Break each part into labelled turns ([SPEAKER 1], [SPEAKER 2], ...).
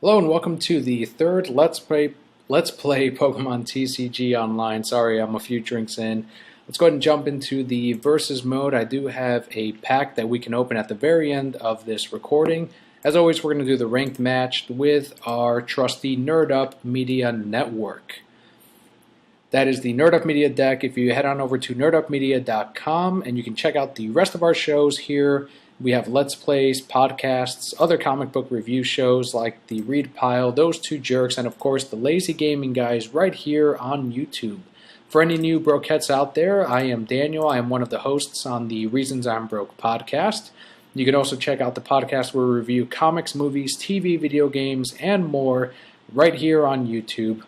[SPEAKER 1] Hello and welcome to the third Let's Play Pokemon TCG Online. Sorry, I'm a few drinks in. Let's go ahead and jump into the versus mode. I do have a pack that we can open at the very end of this recording. As always, we're going to do the ranked match with our trusty Nerd Up Media Network. That is the Nerd Up Media deck. If you head on over to nerdupmedia.com and you can check out the rest of our shows here. We have Let's Plays, podcasts, other comic book review shows like the Read Pile, Those Two Jerks, and of course the Lazy Gaming Guys right here on YouTube. For any new brokettes out there, I am Daniel. I am one of the hosts on the Reasons I'm Broke podcast. You can also check out the podcast where we review comics, movies, TV, video games, and more right here on YouTube.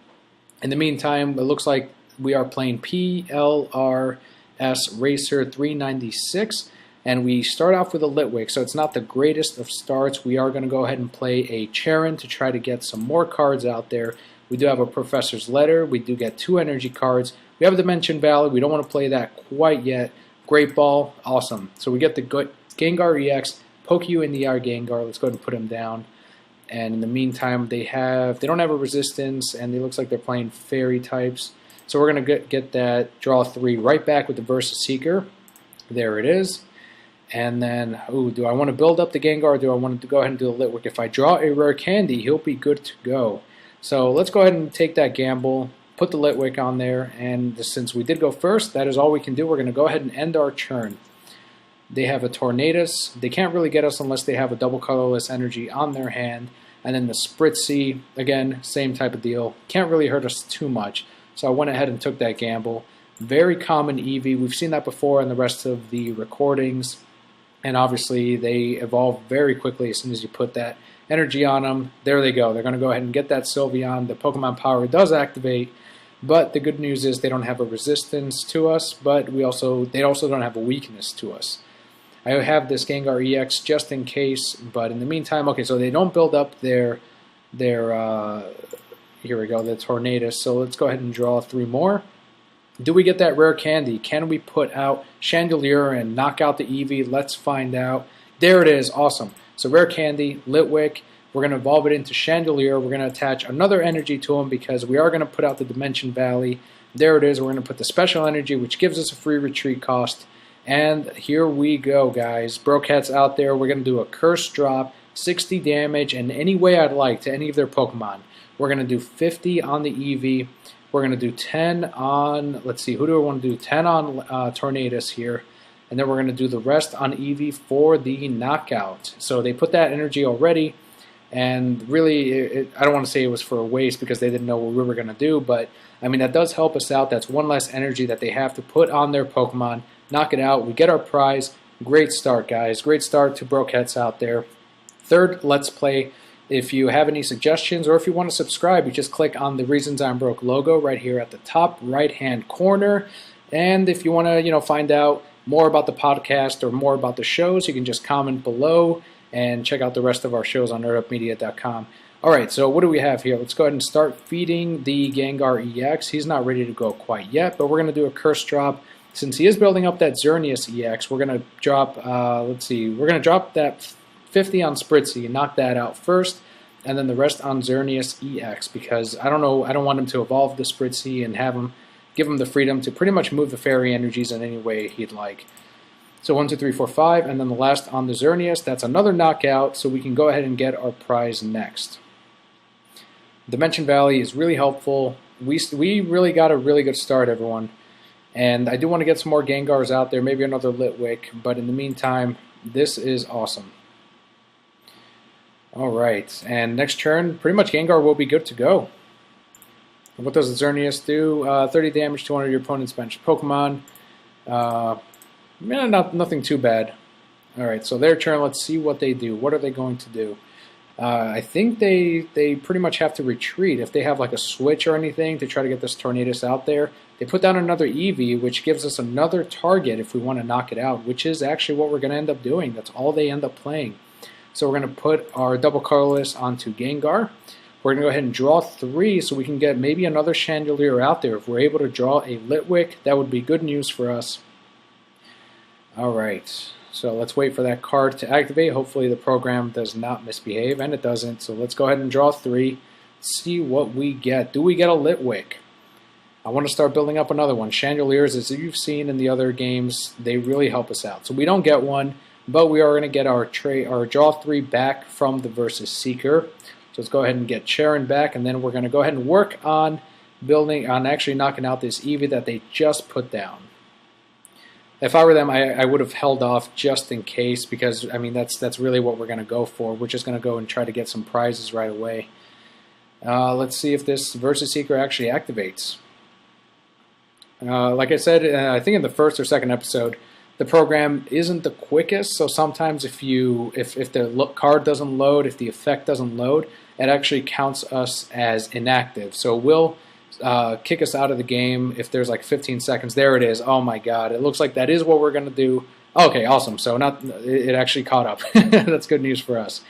[SPEAKER 1] In the meantime, it looks like we are playing PLRS Racer 396. And we start off with a Litwick, so it's not the greatest of starts. We are going to go ahead and play a Charon to try to get some more cards out there. We do have a Professor's Letter. We do get 2 energy cards. We have a Dimension Valley. We don't want to play that quite yet. Great Ball, awesome. So we get the Gengar EX, poke you in the air Gengar. Let's go ahead and put him down. And in the meantime, they don't have a resistance, and it looks like they're playing fairy types. So we're going to get that draw 3 right back with the Versus Seeker. There it is. And then, do I want to build up the Gengar or do I want to go ahead and do the Litwick? If I draw a rare candy, he'll be good to go. So let's go ahead and take that gamble, put the Litwick on there, and since we did go first, that is all we can do. We're going to go ahead and end our turn. They have a Tornadus. They can't really get us unless they have a double colorless energy on their hand. And then the Spritzy, again, same type of deal. Can't really hurt us too much. So I went ahead and took that gamble. Very common Eevee. We've seen that before in the rest of the recordings. And obviously, they evolve very quickly as soon as you put that energy on them. There they go. They're going to go ahead and get that Sylveon. The Pokemon Power does activate, but the good news is they don't have a resistance to us, but they also don't have a weakness to us. I have this Gengar EX just in case, but in the meantime, okay, so they don't build up their here we go, the Tornadus. So let's go ahead and draw 3 more. Do we get that rare candy? Can we put out Chandelier and knock out the Eevee? Let's find out. There it is. Awesome. So rare candy, Litwick. We're going to evolve it into Chandelier. We're going to attach another energy to him because we are going to put out the Dimension Valley. There it is. We're going to put the special energy, which gives us a free retreat cost. And here we go, guys. Brokettes out there. We're going to do a Curse Drop, 60 damage, and any way I'd like to any of their Pokemon. We're going to do 50 on the Eevee. We're going to do 10 on, let's see, who do I want to do? 10 on Tornadus here. And then we're going to do the rest on Eevee for the knockout. So they put that energy already. And really, I don't want to say it was for a waste because they didn't know what we were going to do. But, I mean, that does help us out. That's one less energy that they have to put on their Pokemon. Knock it out. We get our prize. Great start, guys. Great start to Brokettes out there. Third Let's Play. If you have any suggestions or if you want to subscribe, you just click on the Reasons I'm Broke logo right here at the top right-hand corner. And if you want to, find out more about the podcast or more about the shows, you can just comment below and check out the rest of our shows on nerdupmedia.com. All right, so what do we have here? Let's go ahead and start feeding the Gengar EX. He's not ready to go quite yet, but we're going to do a Curse Drop. Since he is building up that Xerneas EX, we're going to drop, we're going to drop that 50 on Spritzy and knock that out first, and then the rest on Xerneas EX because I don't want him to evolve the Spritzy and give him the freedom to pretty much move the fairy energies in any way he'd like. So 1, 2, 3, 4, 5, and then the last on the Xerneas. That's another knockout, so we can go ahead and get our prize next. Dimension Valley is really helpful. We really got a really good start, everyone. And I do want to get some more Gengars out there, maybe another Litwick, but in the meantime, this is awesome. Alright, and next turn, pretty much Gengar will be good to go. What does the Xerneas do? 30 damage to one of your opponent's bench Pokemon. Nothing too bad. Alright, so their turn, let's see what they do. What are they going to do? I think they pretty much have to retreat. If they have like a switch or anything to try to get this Tornadus out there, they put down another Eevee, which gives us another target if we want to knock it out, which is actually what we're going to end up doing. That's all they end up playing. So we're going to put our double colorless onto Gengar. We're going to go ahead and draw 3 so we can get maybe another Chandelier out there. If we're able to draw a Litwick, that would be good news for us. Alright, So let's wait for that card to activate. Hopefully the program does not misbehave, and it doesn't. So let's go ahead and draw 3. See what we get. Do we get a Litwick? I want to start building up another one. Chandeliers, as you've seen in the other games, they really help us out. So we don't get one, but we are going to get our draw 3 back from the Versus Seeker. So let's go ahead and get Charon back, and then we're going to go ahead and work on actually knocking out this Eevee that they just put down. If I were them, I would have held off just in case, because I mean that's really what we're going to go for. We're just going to go and try to get some prizes right away. Let's see if this Versus Seeker actually activates. Like I said, I think in the first or second episode, the program isn't the quickest. So sometimes if the card doesn't load, if the effect doesn't load, it actually counts us as inactive. So it will kick us out of the game if there's like 15 seconds. There it is. Oh my God! It looks like that is what we're gonna do. Okay, awesome. So it actually caught up. That's good news for us.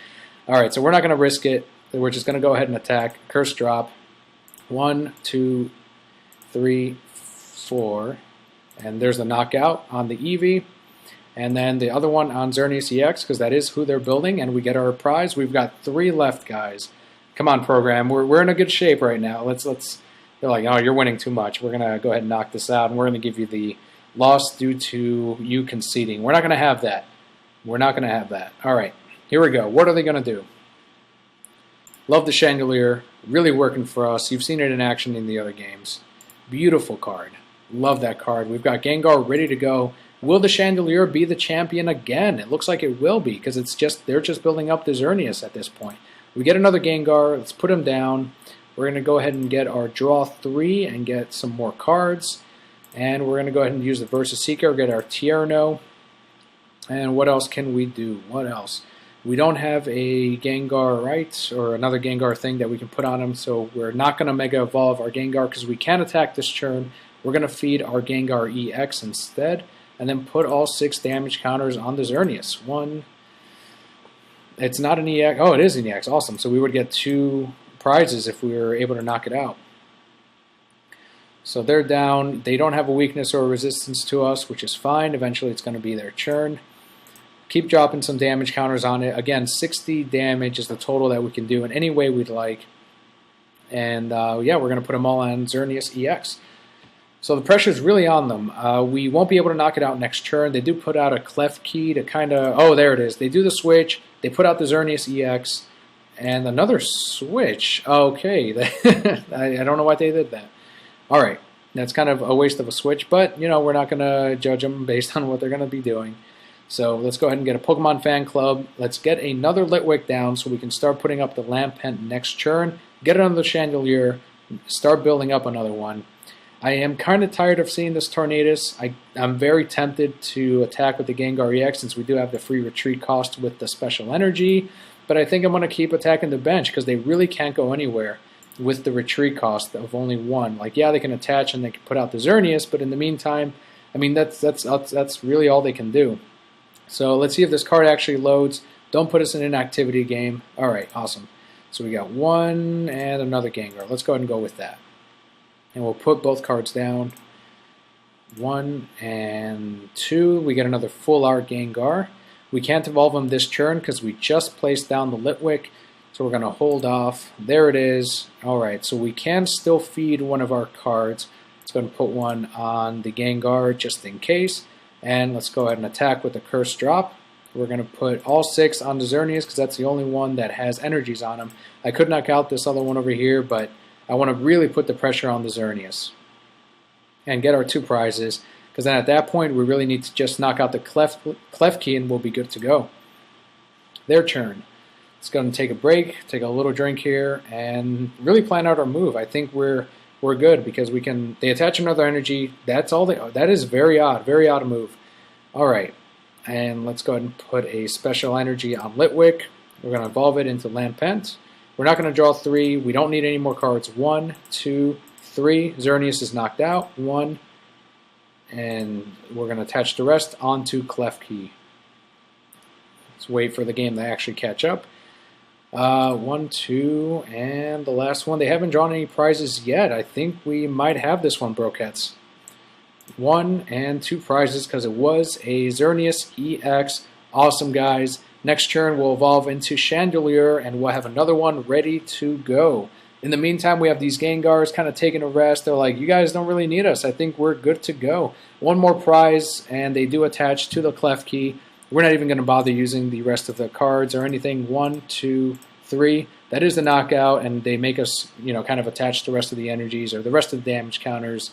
[SPEAKER 1] All right, so we're not gonna risk it. We're just gonna go ahead and attack. Curse drop. 1, 2, 3, 4, and there's the knockout on the Eevee, and then the other one on Xerneas EX, because that is who they're building, and we get our prize. We've got 3 left, guys. Come on, program. We're in a good shape right now. Let's. They're like, oh, you're winning too much. We're gonna go ahead and knock this out, and we're gonna give you the loss due to you conceding. We're not gonna have that. We're not gonna have that. All right, here we go. What are they gonna do? Love the Chandelier. Really working for us. You've seen it in action in the other games. Beautiful card. Love that card. We've got Gengar ready to go. Will the Chandelier be the champion again? It looks like it will be, because they're just building up the Xerneas at this point. We get another Gengar. Let's put him down. We're going to go ahead and get our draw 3 and get some more cards. And we're going to go ahead and use the Versus Seeker, get our Tierno. And what else can we do? What else? We don't have a Gengar, right? Or another Gengar thing that we can put on him. So we're not going to Mega Evolve our Gengar because we can attack this turn. We're going to feed our Gengar EX instead. And then put all 6 damage counters on the Xerneas. 1. It's not an EX. Oh, it is an EX. Awesome. So we would get 2 prizes if we were able to knock it out. So they're down. They don't have a weakness or a resistance to us, which is fine. Eventually it's going to be their turn. Keep dropping some damage counters on it. Again, 60 damage is the total that we can do in any way we'd like. And yeah, we're going to put them all on Xerneas EX. So the pressure is really on them. We won't be able to knock it out next turn. They do put out a Clef Key to kind of... Oh, there it is. They do the switch. They put out the Xerneas EX. And another switch. Okay. I don't know why they did that. All right. That's kind of a waste of a switch. But, you know, we're not going to judge them based on what they're going to be doing. So let's go ahead and get a Pokemon Fan Club. Let's get another Litwick down so we can start putting up the Lampent next turn. Get another Chandelier. Start building up another one. I am kind of tired of seeing this Tornadus. I'm very tempted to attack with the Gengar EX since we do have the free retreat cost with the special energy. But I think I'm going to keep attacking the bench because they really can't go anywhere with the retreat cost of only 1. Like, yeah, they can attach and they can put out the Xerneas, but in the meantime, I mean, that's really all they can do. So let's see if this card actually loads. Don't put us in an activity game. All right, awesome. So we got 1 and another Gengar. Let's go ahead and go with that. And we'll put both cards down. 1 and 2. We get another full art Gengar. We can't evolve him this turn because we just placed down the Litwick. So we're going to hold off. There it is. Alright, so we can still feed one of our cards. Let's go ahead and put one on the Gengar just in case. And let's go ahead and attack with the Curse Drop. We're going to put all 6 on the Xerneas because that's the only one that has energies on him. I could knock out this other one over here, but I want to really put the pressure on the Xerneas and get our 2 prizes, because then at that point we really need to just knock out the Clef Key and we'll be good to go. Their turn. Let's go and take a break, take a little drink here, and really plan out our move. I think we're good because we can. They attach another energy. That's all. That is very odd a move. All right, and let's go ahead and put a special energy on Litwick. We're going to evolve it into Lampent. We're not going to draw 3. We don't need any more cards. 1, 2, 3. Xerneas is knocked out. 1. And we're going to attach the rest onto Clef Key. Let's wait for the game to actually catch up. 1, 2, and the last one. They haven't drawn any prizes yet. I think we might have this one, Brokettes. 1 and 2 prizes because it was a Xerneas EX. Awesome, guys. Next turn will evolve into Chandelier, and we'll have another one ready to go. In the meantime, we have these Gengars kind of taking a rest. They're like, you guys don't really need us. I think we're good to go. One more prize, and they do attach to the Clef Key. We're not even going to bother using the rest of the cards or anything. 1, 2, 3. That is the knockout, and they make us, kind of attach the rest of the energies or the rest of the damage counters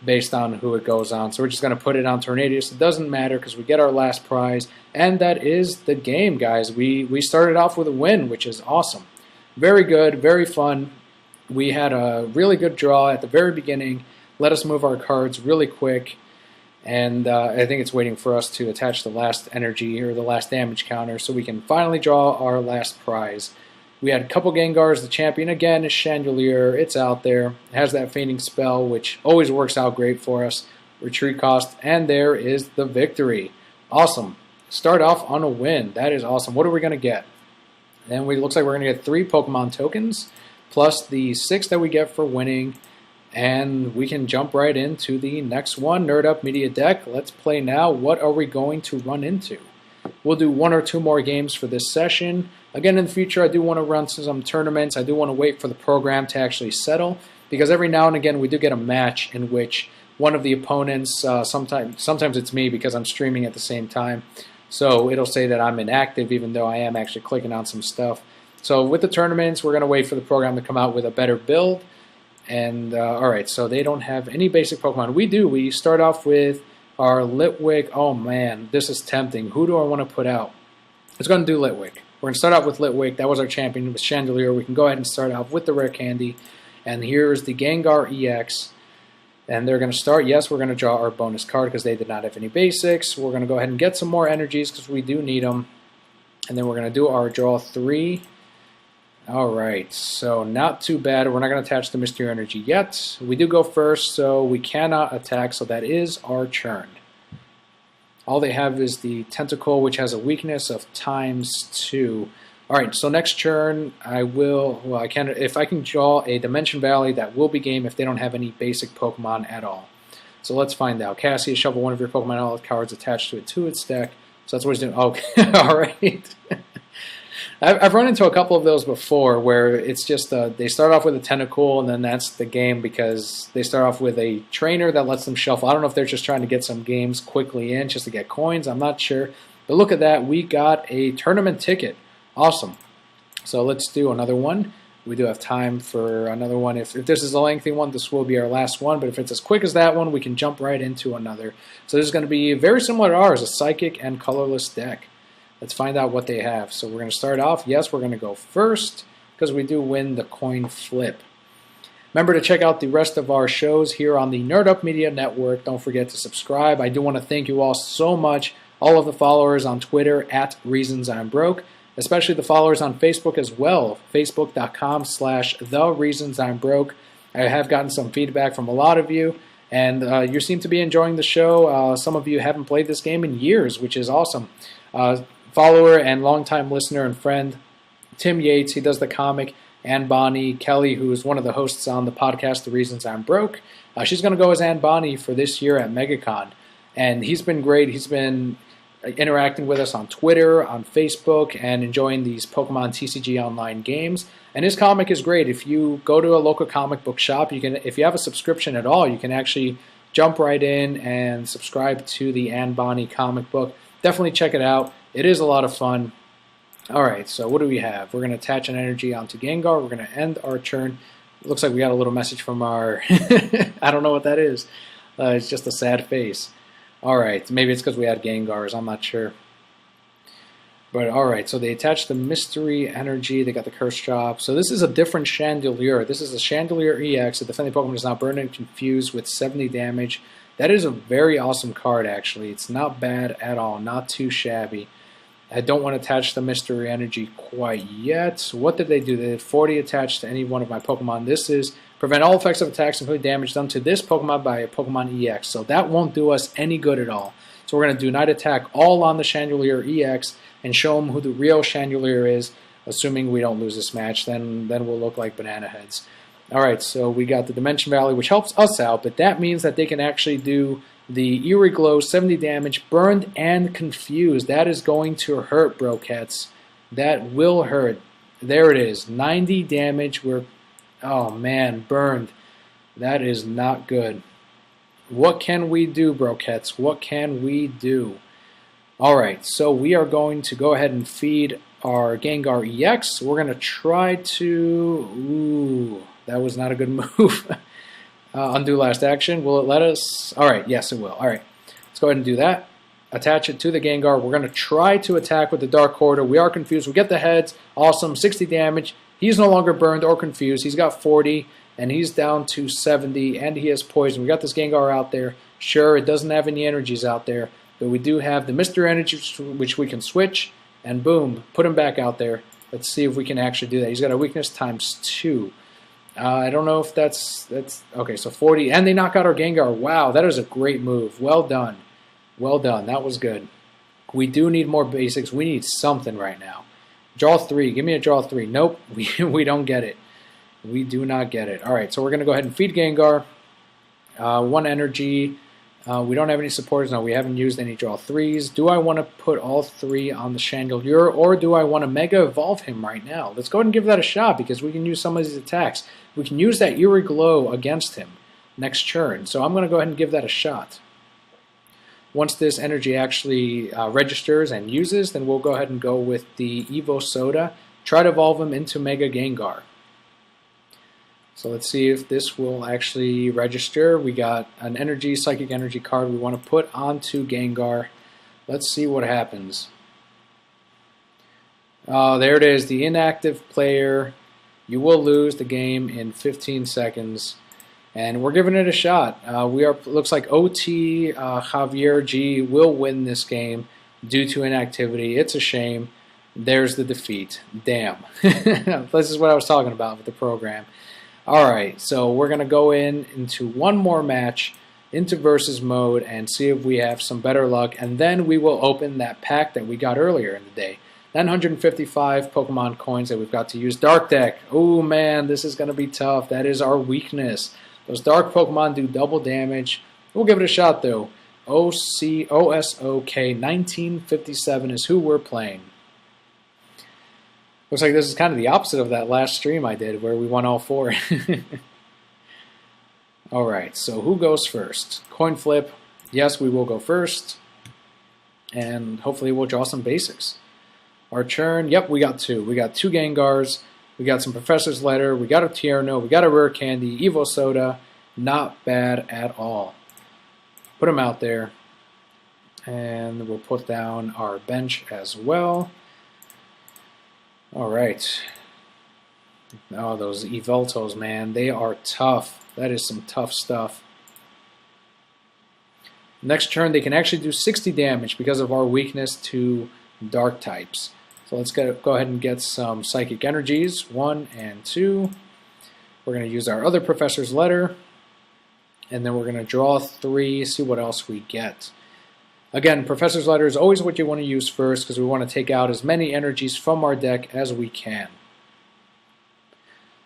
[SPEAKER 1] based on who it goes on. So we're just going to put it on Tornadius. It doesn't matter because we get our last prize, and that is the game, guys. We started off with a win, which is awesome. Very good, very fun. We had a really good draw at the very beginning. Let us move our cards really quick, and I think it's waiting for us to attach the last energy or the last damage counter so we can finally draw our last prize. We had a couple Gengars. The champion, again, is Chandelier. It's out there. It has that fainting spell, which always works out great for us. Retreat cost, and there is the victory. Awesome. Start off on a win. That is awesome. What are we going to get? And it looks like we're going to get 3 Pokemon tokens, plus the 6 that we get for winning. And we can jump right into the next one. Nerd Up Media Deck. Let's play now. What are we going to run into? We'll do 1 or 2 more games for this session. Again, in the future, I do want to run some tournaments. I do want to wait for the program to actually settle, because every now and again we do get a match in which one of the opponents, sometimes it's me because I'm streaming at the same time, so it'll say that I'm inactive even though I am actually clicking on some stuff. So with the tournaments, we're going to wait for the program to come out with a better build. And alright, so they don't have any basic Pokemon. We do. We start off with our Litwick. Oh man, this is tempting. Who do I want to put out? Let's go and do Litwick. We're going to start out with Litwick. That was our champion with Chandelier. We can go ahead and start off with the rare candy. And here's the Gengar EX. And they're going to start. Yes, we're going to draw our bonus card because they did not have any basics. We're going to go ahead and get some more energies because we do need them. And then we're going to do our draw 3. Alright, so not too bad. We're not going to attach the Mystery Energy yet. We do go first, so we cannot attack. So that is our turn. All they have is the Tentacle, which has a weakness of ×2. Alright, so next turn, if I can draw a Dimension Valley, that will be game if they don't have any basic Pokemon at all. So let's find out. Cassie, shuffle one of your Pokemon Outlet cards attached to its deck. So that's what he's doing. Oh, alright. I've run into a couple of those before where it's just they start off with a Tentacle and then that's the game because they start off with a trainer that lets them shuffle. I don't know if they're just trying to get some games quickly in just to get coins. I'm not sure. But look at that. We got a tournament ticket. Awesome. So let's do another one. We do have time for another one. If this is a lengthy one, this will be our last one. But if it's as quick as that one, we can jump right into another. So this is going to be very similar to ours, a Psychic and Colorless deck. Let's find out what they have. So we're going to start off. Yes, we're going to go first because we do win the coin flip. Remember to check out the rest of our shows here on the Nerd Up Media Network. Don't forget to subscribe. I do want to thank you all so much, all of the followers on Twitter at ReasonsI'mBroke, especially the followers on Facebook as well, facebook.com/TheReasonsI'mBroke. I have gotten some feedback from a lot of you, and you seem to be enjoying the show. Some of you haven't played this game in years, which is awesome. Follower and longtime listener and friend, Tim Yates, he does the comic, and Bonnie Kelli, who is one of the hosts on the podcast, The Reasons I'm Broke. She's going to go as Anne Bonnie for this year at MegaCon. And he's been great. He's been interacting with us on Twitter, on Facebook, and enjoying these Pokemon TCG online games. And his comic is great. If you go to a local comic book shop, you can, if you have a subscription at all, you can actually jump right in and subscribe to the Anne Bonnie comic book. Definitely check it out. It is a lot of fun. Alright, so what do we have? We're going to attach an energy onto Gengar. We're going to end our turn. It looks like we got a little message from our... I don't know what that is. It's just a sad face. Alright, maybe it's because we had Gengars. I'm not sure. But alright, so they attached the Mystery Energy. They got the Curse Chop. So this is a different Chandelier. This is a Chandelier EX. The defending Pokemon is now burned and confused with 70 damage. That is a very awesome card, actually. It's not bad at all. Not too shabby. I don't want to attach the Mystery Energy quite yet. So what did they do? They did 40 attached to any one of my Pokemon. This is prevent all effects of attacks and damage done to this Pokemon by a Pokemon EX. So that won't do us any good at all. So we're going to do Night Attack all on the Chandelier EX and show them who the real Chandelier is, assuming we don't lose this match. Then we'll look like banana heads. Alright, so we got the Dimension Valley, which helps us out, but that means that they can actually do The Eerie Glow, 70 damage, burned and confused. That is going to hurt, Brokettes. That will hurt. There it is, 90 damage. Oh man, burned. That is not good. What can we do, Brokettes? What can we do? Alright, so we are going to go ahead and feed our Gengar EX. We're going to try to... Ooh, that was not a good move. Undo last action. Will it let us? Alright, yes it will. Alright, let's go ahead and do that. Attach it to the Gengar. We're going to try to attack with the Dark Corridor. We are confused. We get the heads. Awesome, 60 damage. He's no longer burned or confused. He's got 40, and he's down to 70, and he has poison. We got this Gengar out there. Sure, it doesn't have any energies out there, but we do have the Mr. Energy, which we can switch, and boom, put him back out there. Let's see if we can actually do that. He's got a weakness ×2. I don't know if that's okay, so 40, and they knock out our Gengar. Wow, that is a great move. Well done. Well done. That was good. We do need more basics. We need something right now. Draw 3. Give me a draw 3. Nope, we don't get it. We do not get it. All right, so we're going to go ahead and feed Gengar. 1 energy. We don't have any supporters. No, we haven't used any draw 3s. Do I want to put all 3 on the Chandelier, or do I want to Mega Evolve him right now? Let's go ahead and give that a shot, because we can use some of these attacks. We can use that Eerie Glow against him next turn. So I'm going to go ahead and give that a shot. Once this energy actually registers and uses, then we'll go ahead and go with the Evo Soda. Try to evolve him into Mega Gengar. So let's see if this will actually register. We got an energy, psychic energy card we want to put onto Gengar. Let's see what happens. Oh, there it is, the inactive player. You will lose the game in 15 seconds. And we're giving it a shot. Looks like OT Javier G will win this game due to inactivity. It's a shame. There's the defeat. Damn. This is what I was talking about with the program. Alright, so we're going to go into one more match, into versus mode, and see if we have some better luck. And then we will open that pack that we got earlier in the day. 955 Pokemon coins that we've got to use. Dark Deck. Oh man, this is going to be tough. That is our weakness. Those dark Pokemon do double damage. We'll give it a shot though. OSOK 1957 is who we're playing. Looks like this is kind of the opposite of that last stream I did where we won all 4. Alright, so who goes first? Coin flip. Yes, we will go first. And hopefully we'll draw some basics. Our churn, yep, we got 2. We got 2 Gengars. We got some Professor's Letter. We got a Tierno. We got a Rare Candy. Evo Soda. Not bad at all. Put them out there. And we'll put down our bench as well. Alright. Oh, those Evoltos, man. They are tough. That is some tough stuff. Next turn, they can actually do 60 damage because of our weakness to dark types. So let's go ahead and get some Psychic Energies. 1 and 2. We're going to use our other Professor's Letter. And then we're going to draw 3, see what else we get. Again, Professor's Letter is always what you want to use first because we want to take out as many energies from our deck as we can.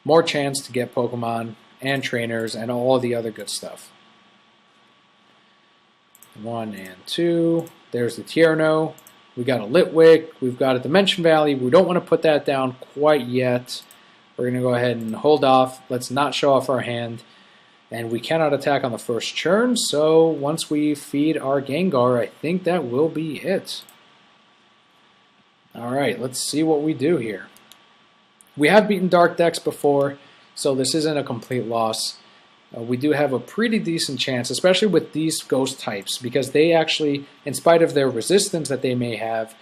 [SPEAKER 1] More chance to get Pokemon and trainers and all the other good stuff. 1 and 2. There's the Tierno. We got a Litwick. We've got a Dimension Valley. We don't want to put that down quite yet. We're going to go ahead and hold off. Let's not show off our hand. And we cannot attack on the first turn, so once we feed our Gengar, I think that will be it. Alright, let's see what we do here. We have beaten Dark decks before, so this isn't a complete loss. We do have a pretty decent chance, especially with these ghost types, because they actually, in spite of their resistance that they may have,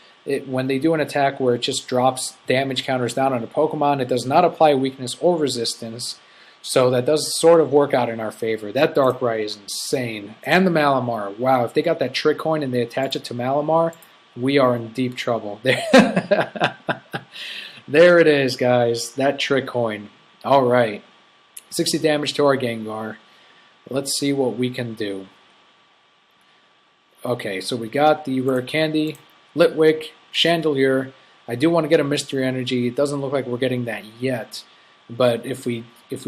[SPEAKER 1] when they do an attack where it just drops damage counters down on a Pokemon, it does not apply weakness or resistance. So that does sort of work out in our favor. That Darkrai is insane. And the Malamar. Wow, if they got that Trick Coin and they attach it to Malamar, we are in deep trouble. There it is, guys. That Trick Coin. Alright. 60 damage to our Gengar. Let's see what we can do. Okay, so we got the Rare Candy, Litwick, Chandelier. I do want to get a Mystery Energy. It doesn't look like we're getting that yet. But if we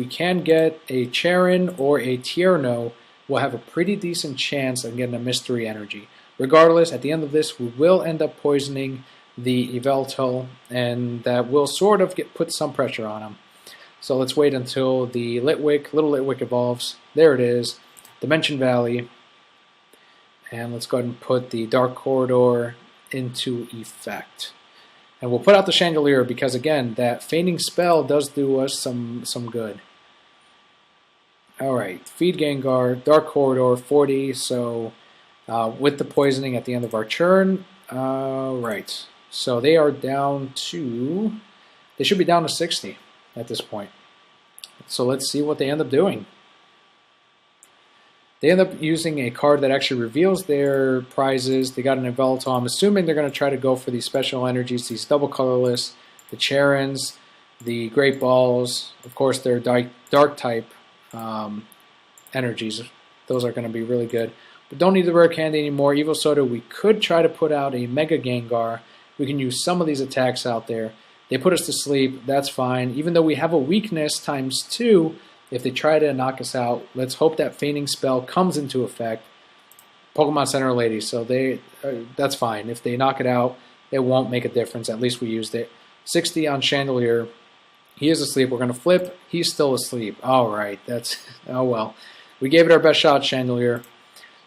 [SPEAKER 1] can get a Charin or a Tierno, we'll have a pretty decent chance of getting a mystery energy. Regardless, at the end of this, we will end up poisoning the Yveltal, and that will sort of put some pressure on him. So let's wait until the little Litwick evolves. There it is, Dimension Valley. And let's go ahead and put the Dark Corridor into effect. And we'll put out the Chandelier because, again, that Feigning Spell does do us some good. Alright, feed Gengar, Dark Corridor, 40, so with the poisoning at the end of our turn. Right, so they are down to, they should be down to 60 at this point. So let's see what they end up doing. They end up using a card that actually reveals their prizes. They got an Yveltal. I'm assuming they're going to try to go for these special energies, these double colorless, the Charons, the Great Balls. Of course, their dark type energies. Those are going to be really good. But don't need the rare candy anymore. Evil Soda, we could try to put out a Mega Gengar. We can use some of these attacks out there. They put us to sleep. That's fine. Even though we have a weakness times 2, if they try to knock us out, let's hope that Feigning Spell comes into effect. Pokemon Center Lady, so that's fine. If they knock it out, it won't make a difference. At least we used it. 60 on Chandelier. He is asleep. We're going to flip. He's still asleep. All right. Oh well. We gave it our best shot, Chandelier.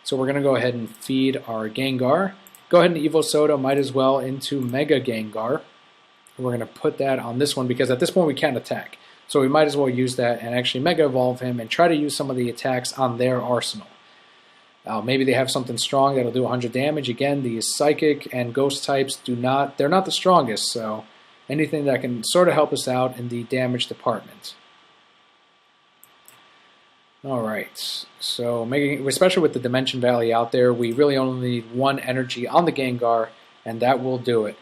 [SPEAKER 1] So we're going to go ahead and feed our Gengar. Go ahead and Evo Soda, might as well, into Mega Gengar. We're going to put that on this one because at this point we can't attack. So we might as well use that and actually Mega Evolve him and try to use some of the attacks on their arsenal. Maybe they have something strong that'll do 100 damage. Again, these Psychic and Ghost types they're not the strongest, so anything that can sort of help us out in the damage department. Alright, so especially with the Dimension Valley out there, we really only need one energy on the Gengar, and that will do it.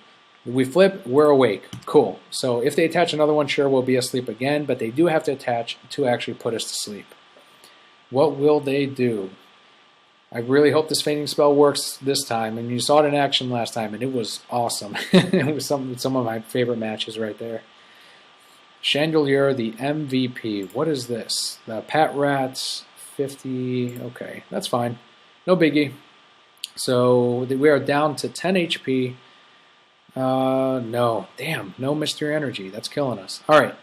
[SPEAKER 1] We flip, we're awake. Cool. So if they attach another one, sure, we'll be asleep again, but they do have to attach to actually put us to sleep. What will they do? I really hope this Feigning Spell works this time, and you saw it in action last time, and it was awesome. It was some of my favorite matches right there. Chandelier, the MVP. What is this? The Pat Rats, 50. Okay, that's fine. No biggie. So we are down to 10 HP. No. Damn, no Mystery Energy. That's killing us. Alright.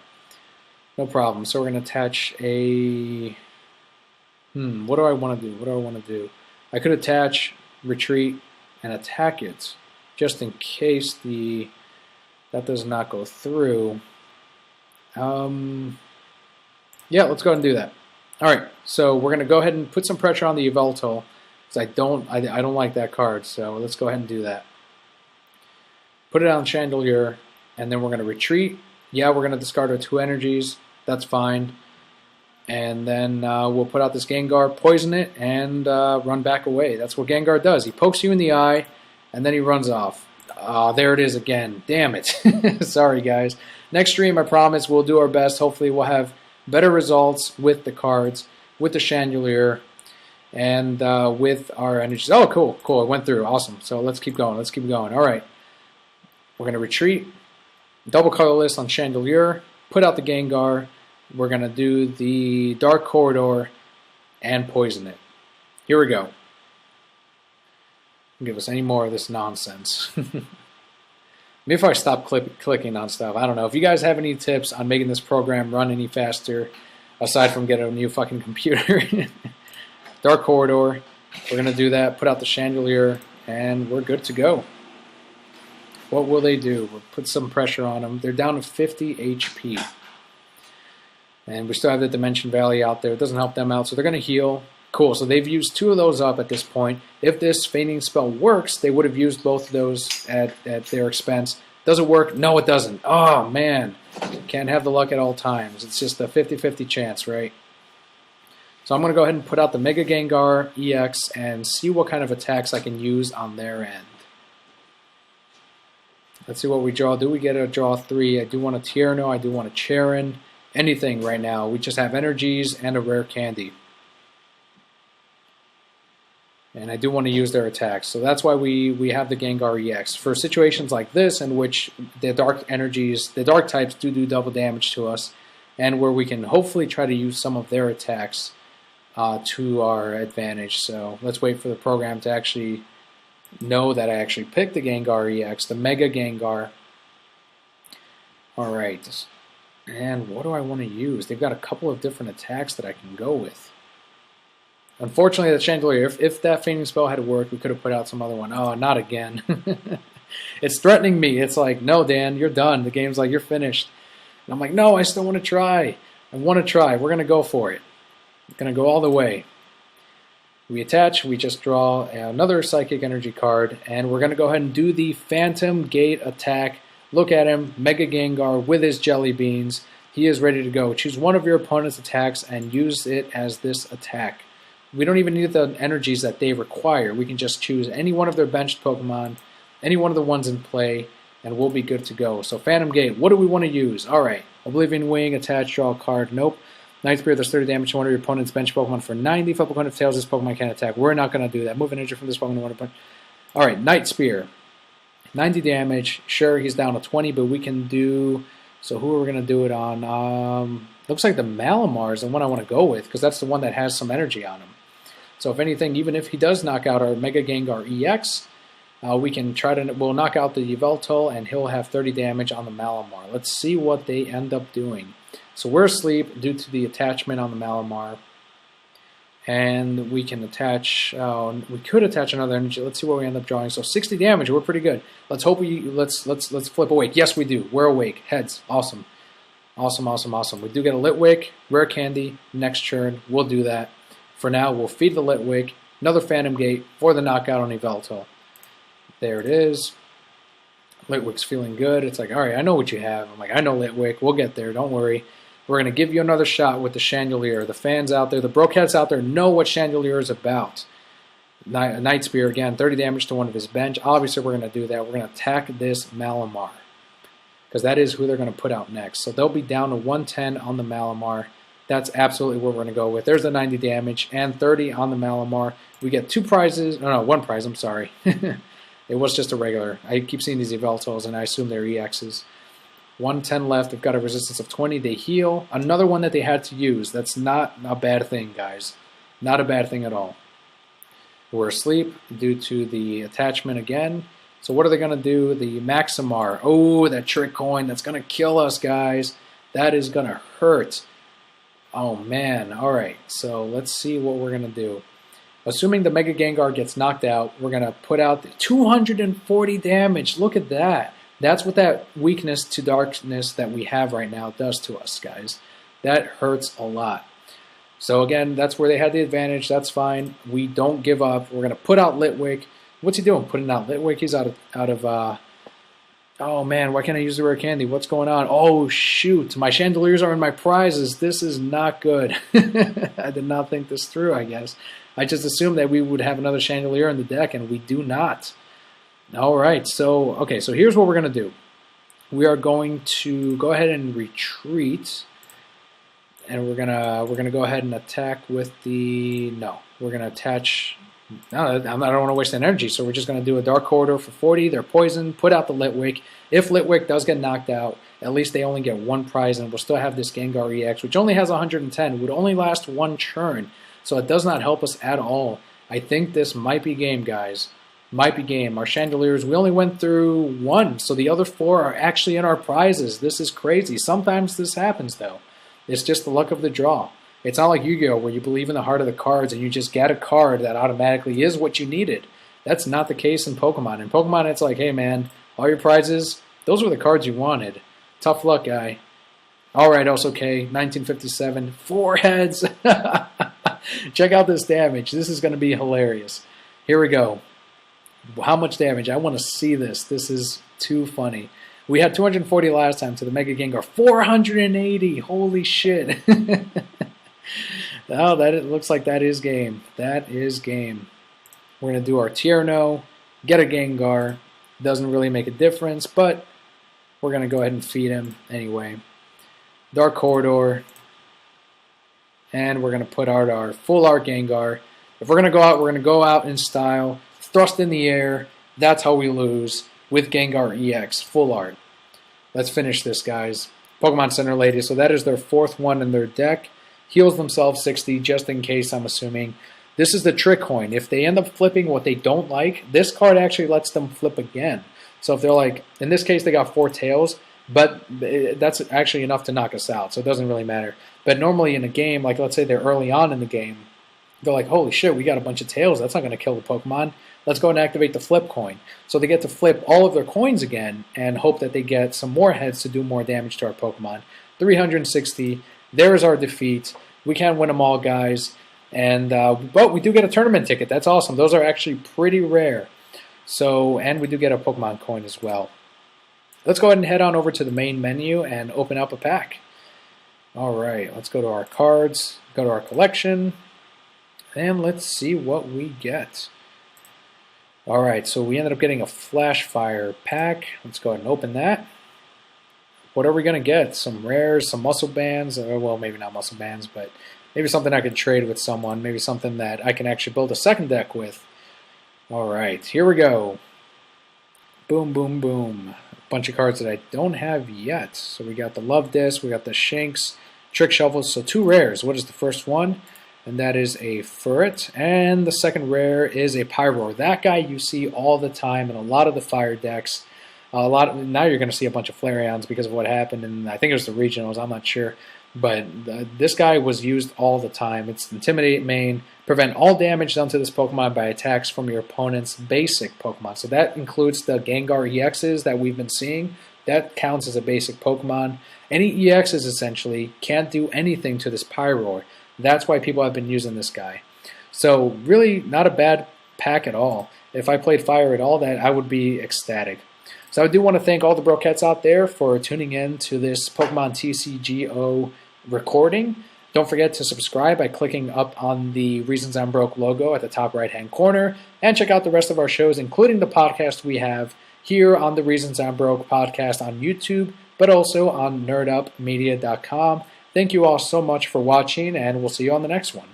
[SPEAKER 1] No problem. So we're going to attach a... what do I want to do? I could attach, retreat, and attack it, just in case that does not go through. Yeah, let's go ahead and do that. Alright, so we're going to go ahead and put some pressure on the Yveltal, because I don't like that card, so let's go ahead and do that. Put it on Chandelier, and then we're going to retreat. Yeah, we're going to discard our 2 energies. That's fine. And then we'll put out this Gengar, poison it, and run back away. That's what Gengar does. He pokes you in the eye, and then he runs off. There it is again. Damn it. Sorry, guys. Next stream, I promise, we'll do our best. Hopefully we'll have better results with the cards, with the Chandelier, and with our energies. Oh, cool. Cool. It went through. Awesome. So let's keep going. Let's keep going. All right. We're going to retreat, double colorless on Chandelier, put out the Gengar. We're going to do the Dark Corridor and poison it. Here we go. Don't give us any more of this nonsense. Maybe if I stop clicking on stuff. I don't know. If you guys have any tips on making this program run any faster, aside from getting a new fucking computer. Dark Corridor. We're going to do that, put out the Chandelier, and we're good to go. What will they do? We'll put some pressure on them. They're down to 50 HP. And we still have the Dimension Valley out there. It doesn't help them out, so they're going to heal. Cool, so they've used 2 of those up at this point. If this Feigning Spell works, they would have used both of those at their expense. Does it work? No, it doesn't. Oh, man. Can't have the luck at all times. It's just a 50-50 chance, right? So I'm going to go ahead and put out the Mega Gengar EX and see what kind of attacks I can use on their end. Let's see what we draw. Do we get a draw 3? I do want a Tierno. I do want a Charon. Anything right now. We just have energies and a rare candy. And I do want to use their attacks. So that's why we have the Gengar EX. For situations like this in which the dark energies, the dark types do double damage to us, and where we can hopefully try to use some of their attacks to our advantage. So let's wait for the program to actually know that I actually picked the Gengar EX, the Mega Gengar. Alright, and what do I want to use? They've got a couple of different attacks that I can go with. Unfortunately, the Chandelier, if that Fainting Spell had worked, we could have put out some other one. Oh, not again. It's threatening me. It's like, no, Dan, you're done. The game's like, you're finished. And I'm like, no, I still want to try. I want to try. We're going to go for it. We're going to go all the way. We attach, we just draw another Psychic Energy card, and we're going to go ahead and do the Phantom Gate attack. Look at him, Mega Gengar with his Jelly Beans. He is ready to go. Choose one of your opponent's attacks and use it as this attack. We don't even need the energies that they require. We can just choose any one of their benched Pokemon, any one of the ones in play, and we'll be good to go. So Phantom Gate, what do we want to use? Alright, Oblivion Wing, attach, draw a card. Nope. Night Spirit does 30 damage to one of your opponent's bench Pokemon for 90. If a Pokemon fails, this Pokemon can attack. We're not going to do that. Move energy from this Pokemon to one opponent. Alright, Night Spear. 90 damage. Sure, he's down to 20, but we can do... So who are we going to do it on? Looks like the Malamar is the one I want to go with, because that's the one that has some energy on him. So if anything, even if he does knock out our Mega Gengar EX, we can try to... We'll knock out the Yveltal, and he'll have 30 damage on the Malamar. Let's see what they end up doing. So we're asleep due to the attachment on the Malamar, and we can attach. We could attach another energy. Let's see what we end up drawing. So 60 damage. We're pretty good. Let's hope let's flip awake. Yes, we do. We're awake. Heads. Awesome. Awesome. Awesome. Awesome. We do get a Litwick, Rare Candy. Next turn, we'll do that. For now, we'll feed the Litwick. Another Phantom Gate for the knockout on Yveltal. There it is. Litwick's feeling good. It's like, all right, I know what you have. I'm like, I know Litwick. We'll get there. Don't worry. We're going to give you another shot with the Chandelier. The fans out there, the Brocats out there know what Chandelier is about. Night Spear, again, 30 damage to one of his bench. Obviously, we're going to do that. We're going to attack this Malamar, because that is who they're going to put out next. So they'll be down to 110 on the Malamar. That's absolutely what we're going to go with. There's the 90 damage and 30 on the Malamar. We get two prizes. No, one prize, I'm sorry. It was just a regular. I keep seeing these Yveltals, and I assume they're EXs. 110 left. They've got a resistance of 20. They heal. Another one that they had to use. That's not a bad thing, guys. Not a bad thing at all. We're asleep due to the attachment again. So what are they going to do? The Maximar. Oh, that trick coin. That's going to kill us, guys. That is going to hurt. Oh, man. All right. So let's see what we're going to do. Assuming the Mega Gengar gets knocked out, we're going to put out the 240 damage. Look at that. That's what that weakness to darkness that we have right now does to us, guys. That hurts a lot. So again, that's where they had the advantage. That's fine. We don't give up. We're going to put out Litwick. What's he doing? Putting out Litwick? He's out of oh man, why can't I use the Rare Candy? What's going on? Oh shoot, my Chandeliers are in my prizes. This is not good. I did not think this through, I guess. I just assumed that we would have another Chandelier in the deck, and we do not. All right, so here's what we're going to do. We are going to go ahead and retreat, and we're gonna go ahead and attack with the we're gonna attach. No, I don't want to waste energy, so we're just going to do a Dark Corridor for 40. They're poisoned. Put out the Litwick. If Litwick does get knocked out, at least they only get one prize, and we'll still have this Gengar EX, which only has 110. It would only last one turn, so it does not help us at all. I think this might be game, guys. Might be game. Our Chandeliers, we only went through one, so the other four are actually in our prizes. This is crazy. Sometimes this happens, though. It's just the luck of the draw. It's not like Yu-Gi-Oh! Where you believe in the heart of the cards and you just get a card that automatically is what you needed. That's not the case in Pokemon. In Pokemon, it's like, hey man, all your prizes, those were the cards you wanted. Tough luck, guy. Alright, also okay. 1957. 4 heads. Check out this damage. This is going to be hilarious. Here we go. How much damage? I want to see this. This is too funny. We had 240 last time to the Mega Gengar. 480! Holy shit. Oh, it looks like that is game. That is game. We're going to do our Tierno, get a Gengar. Doesn't really make a difference, but we're going to go ahead and feed him anyway. Dark Corridor. And we're going to put out our full art Gengar. If we're going to go out, we're going to go out in style. Thrust in the air. That's how we lose with Gengar EX. Full art. Let's finish this, guys. Pokemon Center Lady. So that is their 4th one in their deck. heals themselves 60 just in case, I'm assuming. This is the trick coin. If they end up flipping what they don't like, this card actually lets them flip again. So if they're like, in this case, they got 4 tails, but that's actually enough to knock us out, so it doesn't really matter. But normally in a game, like let's say they're early on in the game, they're like, holy shit, we got a bunch of tails. That's not going to kill the Pokemon. Let's go and activate the flip coin. So they get to flip all of their coins again and hope that they get some more heads to do more damage to our Pokemon. 360. There is our defeat. We can't win them all, guys. And but we do get a tournament ticket. That's awesome. Those are actually pretty rare. So, and we do get a Pokemon coin as well. Let's go ahead and head on over to the main menu and open up a pack. All right, let's go to our cards, go to our collection, and let's see what we get. All right, so we ended up getting a Flash Fire pack. Let's go ahead and open that. What are we going to get? Some rares, some muscle bands, well, maybe not muscle bands, but maybe something I could trade with someone, maybe something that I can actually build a second deck with. All right, here we go. Boom, boom, boom. A bunch of cards that I don't have yet. So we got the Love Disc, we got the Shinx, Trick Shuffle, so 2 rares. What is the first one? And that is a Furret. And the second rare is a Pyroar. That guy you see all the time in a lot of the fire decks. Now you're going to see a bunch of Flareons because of what happened, and I think it was the regionals, I'm not sure. But this guy was used all the time. It's Intimidate main, prevent all damage done to this Pokemon by attacks from your opponent's basic Pokemon. So that includes the Gengar EXs that we've been seeing. That counts as a basic Pokemon. Any EXs essentially can't do anything to this Pyroar. That's why people have been using this guy. So really not a bad pack at all. If I played Fire at all, that I would be ecstatic. So I do want to thank all the Brokettes out there for tuning in to this Pokemon TCGO recording. Don't forget to subscribe by clicking up on the Reasons I'm Broke logo at the top right-hand corner, and check out the rest of our shows, including the podcast we have here on the Reasons I'm Broke podcast on YouTube, but also on nerdupmedia.com. Thank you all so much for watching, and we'll see you on the next one.